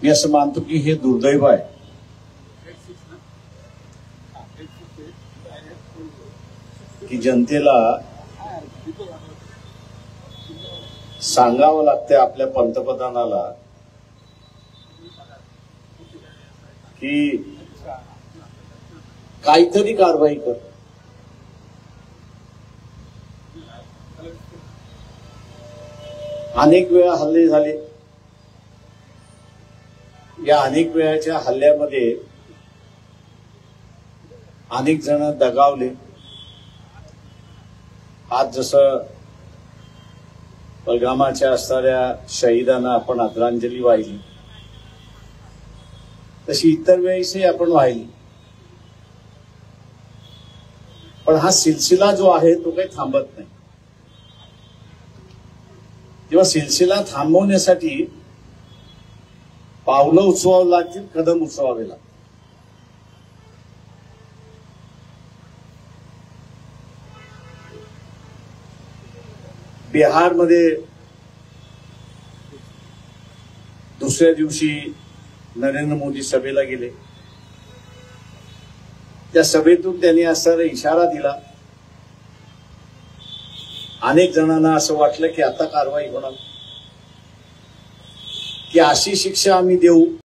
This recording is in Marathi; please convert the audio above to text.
मी असं मानतो की हे दुर्दैव आहे की जनतेला सांगावं लागते आपल्या पंतप्रधानाला की काहीतरी कारवाई कर. अनेक वेळा हल्ले झाले. या अनेक वेळाच्या हल्ल्यामध्ये अनेक जण दगावले. आज जसं पहलगामाच्या असणाऱ्या शहीदांना आपण आदरांजली वाहिली तशी इतर वेळेसही आपण वाहिली. पण हा सिलसिला जो आहे तो काही थांबत नाही. तेव्हा सिलसिला थांबवण्यासाठी पावलं उचलावी लागतील, कदम उचलावे लागतील. बिहारमध्ये दुसऱ्या दिवशी नरेंद्र मोदी सभेला गेले. त्या सभेतून त्यांनी असा इशारा दिला. अनेक जणांना असं वाटलं की आता कारवाई होणार, की अशी शिक्षा आम्ही देऊ